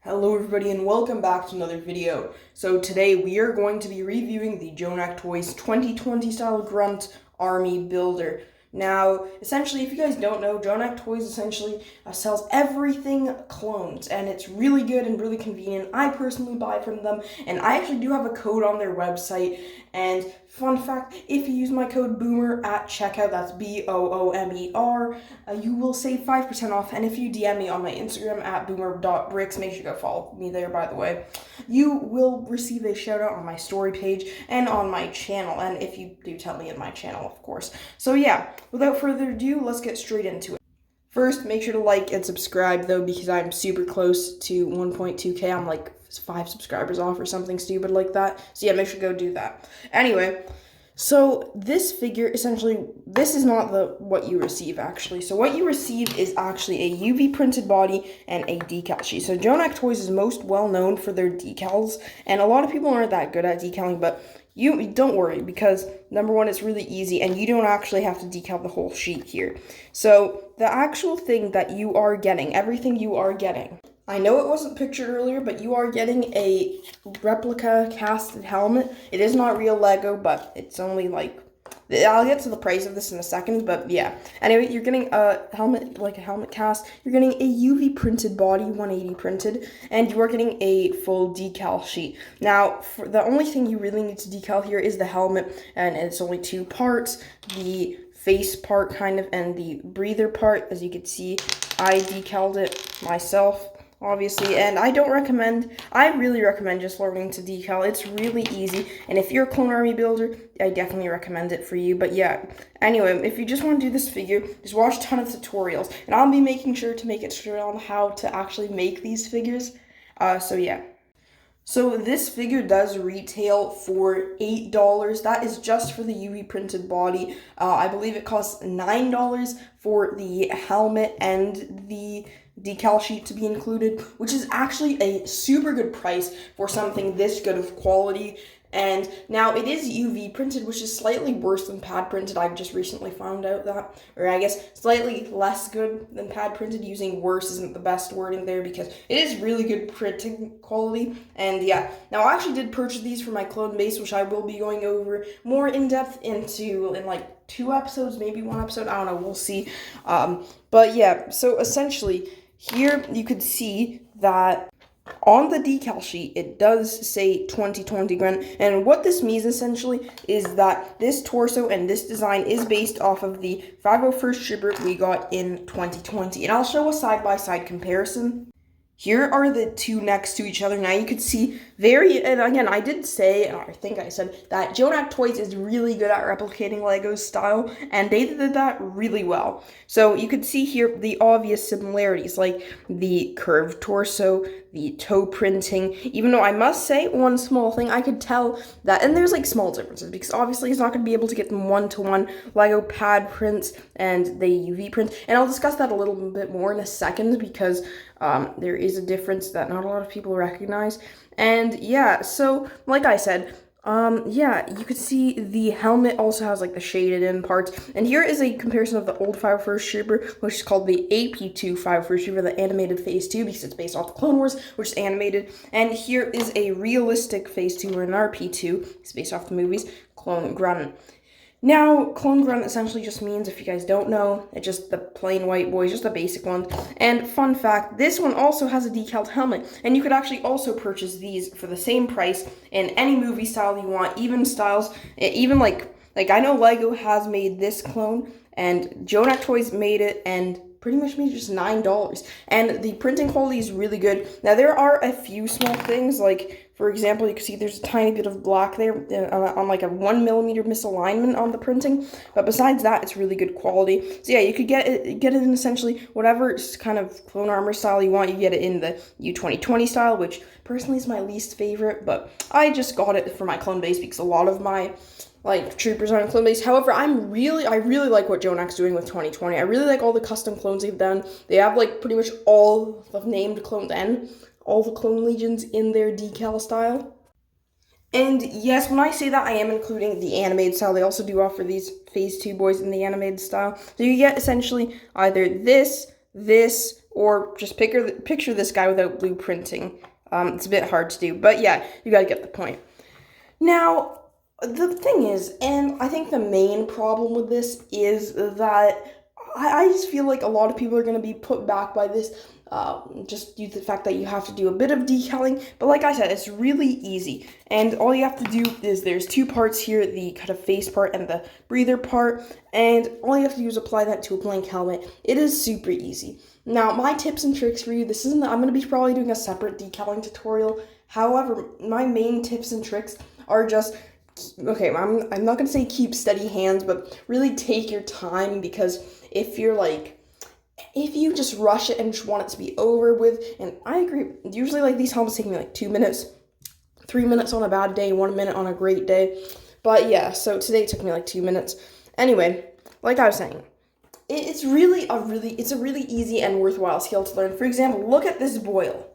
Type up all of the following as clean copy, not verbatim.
Hello everybody and welcome back to another video. So today we are going to be reviewing the Jonak Toys 2020 style Grunt Army Builder. Now, essentially, if you guys don't know, Jonak Toys essentially sells everything clones, and it's really good and really convenient. I personally buy from them, and I actually do have a code on their website. And fun fact, if you use my code BOOMER at checkout, that's BOOMER, you will save 5% off. And if you DM me on my Instagram at boomer.bricks, make sure to go follow me there, by the way, you will receive a shout out on my story page and on my channel. And if you do tell me in my channel, of course. So yeah, without further ado, let's get straight into it. First, make sure to like and subscribe, though, because I'm super close to 1.2k. I'm like 5 subscribers off or something stupid like that. So yeah, make sure to go do that. Anyway, so this figure, essentially, this is not what you receive, actually. So what you receive is actually a UV printed body and a decal sheet. So Jonak Toys is most well known for their decals, and a lot of people aren't that good at decaling, but you don't worry, because number one, it's really easy, and you don't actually have to decal the whole sheet here. So the actual thing that you are getting, everything you are getting, I know it wasn't pictured earlier, but you are getting a replica casted helmet. It is not real Lego, but it's only like, I'll get to the price of this in a second, but yeah. Anyway, you're getting a helmet, like a helmet cast. You're getting a UV printed body, 180 printed, and you are getting a full decal sheet. Now, for the only thing you really need to decal here is the helmet, and it's only 2 parts. The face part, kind of, and the breather part. As you can see, I decaled it myself, obviously, and I really recommend just learning to decal. It's really easy, and if you're a clone army builder, I definitely recommend it for you. But yeah, anyway, if you just want to do this figure, just watch a ton of tutorials, and I'll be making sure to make a tutorial on how to actually make these figures. So yeah. So this figure does retail for $8. That is just for the UV printed body. I believe it costs $9 for the helmet and the decal sheet to be included, which is actually a super good price for something this good of quality. And now it is UV printed, which is slightly worse than pad printed. I just recently found out that, or I guess slightly less good than pad printed. Using worse isn't the best wording there, because it is really good printing quality. And yeah, now I actually did purchase these for my clone base, which I will be going over more in depth into in like 2 episodes, maybe 1 episode. I don't know, we'll see. But yeah, so essentially here you could see that on the decal sheet, it does say 2020 Grunt, and what this means essentially is that this torso and this design is based off of the 501st Trooper we got in 2020. And I'll show a side-by-side comparison. Here are the 2 next to each other. Now you could see and again, I did say, and I think I said, that Jonak Toys is really good at replicating Lego's style, and they did that really well. So you could see here the obvious similarities, like the curved torso, the toe printing, even though I must say one small thing, I could tell that, and there's like small differences, because obviously he's not going to be able to get them one-to-one Lego pad prints and the UV print, and I'll discuss that a little bit more in a second, because there is a difference that not a lot of people recognize. And yeah, so like I said, yeah, you could see the helmet also has like the shaded in parts. And here is a comparison of the old 501st Trooper, which is called the AP2 501st Trooper, the animated Phase 2, because it's based off the Clone Wars, which is animated. And here is a realistic Phase 2, or an RP2, it's based off the movies, Clone Grunt. Now, Clone Grunt essentially just means, if you guys don't know, it's just the plain white boys, just the basic ones. And fun fact, this one also has a decaled helmet, and you could actually also purchase these for the same price in any movie style you want, even styles, even like I know Lego has made this clone, and Jonak Toys made it, and pretty much made just $9, and the printing quality is really good. Now, there are a few small things, like, for example, you can see there's a tiny bit of black there on like a 1mm misalignment on the printing, but besides that, it's really good quality. So yeah, you could get it in essentially whatever kind of clone armor style you want. You get it in the U2020 style, which personally is my least favorite, but I just got it for my clone base because a lot of my troopers are on clone base. However, I really like what Jonak's doing with 2020. I really like all the custom clones they've done. They have like pretty much all the named clones and all the clone legions in their decal style. And yes, when I say that, I am including the animated style. They also do offer these Phase 2 boys in the animated style. So you get essentially either this, or just picture this guy without blueprinting. It's a bit hard to do, but yeah, you gotta get the point. Now, the thing is, and I think the main problem with this is that I just feel like a lot of people are going to be put back by this, just due to the fact that you have to do a bit of decaling. But like I said, it's really easy. And all you have to do is there's two parts here, the kind of face part and the breather part. And all you have to do is apply that to a blank helmet. It is super easy. Now, my tips and tricks for you, I'm going to be probably doing a separate decaling tutorial. However, my main tips and tricks are just, okay, I'm not going to say keep steady hands, but really take your time, because if you just rush it and just want it to be over with, and I agree, usually like these helmets take me like 2 minutes, 3 minutes on a bad day, 1 minute on a great day, but yeah, so today it took me like 2 minutes. Anyway, like I was saying, it's a really easy and worthwhile skill to learn. For example, look at this boil.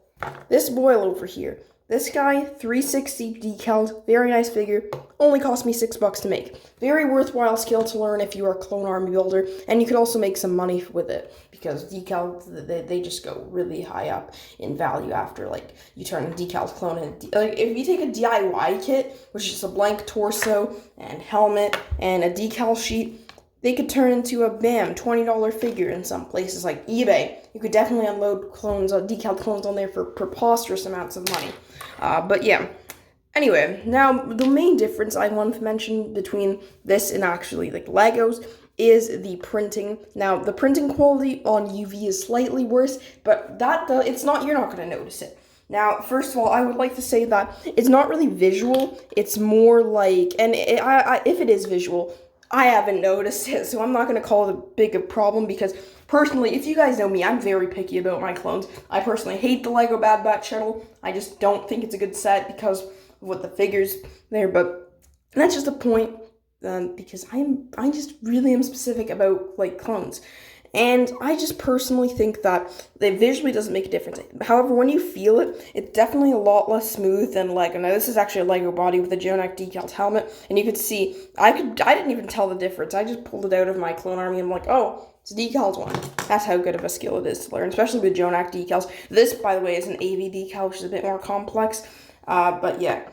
This boil over here. This guy, 360 decals, very nice figure, only cost me $6 to make. Very worthwhile skill to learn if you are a clone army builder, and you could also make some money with it, because decals, they just go really high up in value after, like, you turn a decal clone into, like, if you take a DIY kit, which is just a blank torso and helmet and a decal sheet, they could turn into a $20 figure in some places like eBay. You could definitely unload decal clones on there for preposterous amounts of money. But yeah. Anyway, now the main difference I want to mention between this and actually like Legos is the printing. Now, the printing quality on UV is slightly worse, but you're not going to notice it. Now, first of all, I would like to say that it's not really visual. It's more like, and if it is visual, I haven't noticed it, so I'm not going to call it a big problem, because personally, if you guys know me, I'm very picky about my clones. I personally hate the Lego Bad Batch shuttle. I just don't think it's a good set because of what the figures there, but that's just a point, because I just really am specific about, like, clones. And I just personally think that it visually doesn't make a difference. However, when you feel it, it's definitely a lot less smooth than Lego. Now, this is actually a Lego body with a Jonak decals helmet, and you could see, I didn't even tell the difference. I just pulled it out of my clone army, and I'm like, oh, it's a decals one. That's how good of a skill it is to learn, especially with Jonak decals. This, by the way, is an AV decal, which is a bit more complex, but yeah.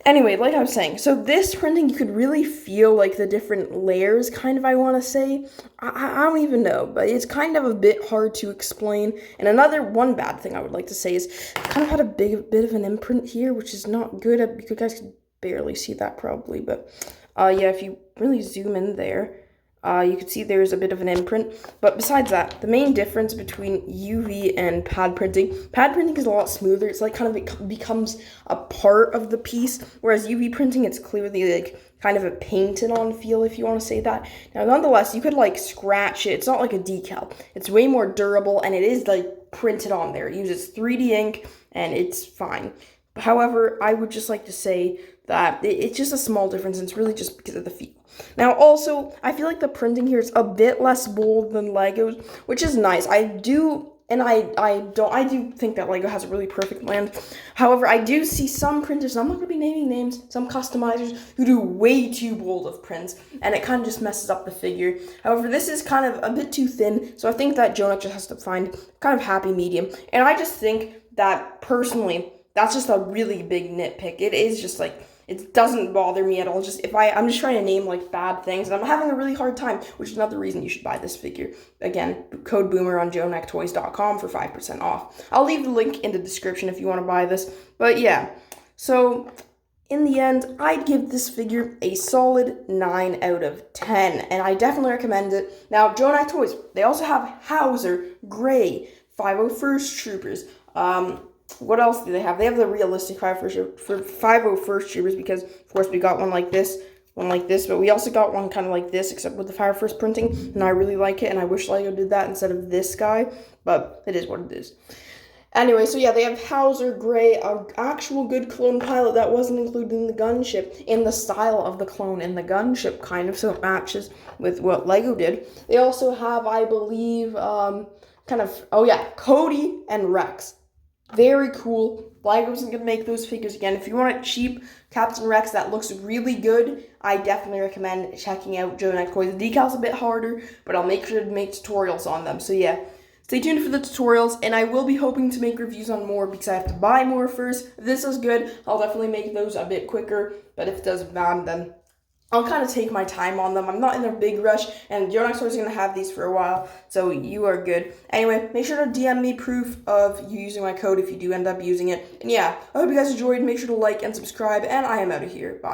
Anyway, like I was saying, so this printing, you could really feel, like, the different layers, kind of, I want to say. I don't even know, but it's kind of a bit hard to explain. And one bad thing I would like to say is, I kind of had a bit of an imprint here, which is not good. You guys can barely see that, probably, but, yeah, if you really zoom in there, you can see there's a bit of an imprint. But besides that, the main difference between UV and pad printing is a lot smoother. It's like kind of becomes a part of the piece, whereas UV printing, it's clearly like kind of a painted on feel, if you want to say that. Now, nonetheless, you could like scratch it. It's not like a decal. It's way more durable, and it is like printed on there. It uses 3D ink, and it's fine. However, I would just like to say that it's just a small difference, and it's really just because of the feel. Now, also, I feel like the printing here is a bit less bold than Legos, which is nice. I do think that Lego has a really perfect blend. However, I do see some printers, I'm not going to be naming names, some customizers who do way too bold of prints, and it kind of just messes up the figure. However, this is kind of a bit too thin, so I think that Jonak just has to find kind of happy medium. And I just think that, personally, that's just a really big nitpick. It is just like, it doesn't bother me at all. Just I'm just trying to name like bad things, and I'm having a really hard time, which is another reason you should buy this figure. Again, code BOOMER on jonaktoys.com for 5% off. I'll leave the link in the description if you want to buy this. But yeah, so in the end, I'd give this figure a solid 9 out of 10, and I definitely recommend it. Now, Jonak Toys, they also have Hauser, Gray, 501st Troopers. What else do they have? They have the realistic 501st Troopers, because, of course, we got one like this, but we also got one kind of like this, except with the 501st printing, and I really like it, and I wish Lego did that instead of this guy, but it is what it is. Anyway, so yeah, they have Hauser, Gray, an actual good clone pilot that wasn't included in the gunship, in the style of the clone in the gunship, kind of, so it matches with what Lego did. They also have, I believe, Cody and Rex. Very cool. Lego isn't going to make those figures again. If you want a cheap Captain Rex that looks really good, I definitely recommend checking out Jonak Toys. The decal's a bit harder, but I'll make sure to make tutorials on them. So yeah, Stay tuned for the tutorials, and I will be hoping to make reviews on more because I have to buy more first. If this is good, I'll definitely make those a bit quicker, but if it does bad, then I'll kind of take my time on them. I'm not in a big rush, and Jonak's always going to have these for a while, so you are good. Anyway, make sure to DM me proof of you using my code if you do end up using it. And yeah, I hope you guys enjoyed. Make sure to like and subscribe, and I am out of here. Bye.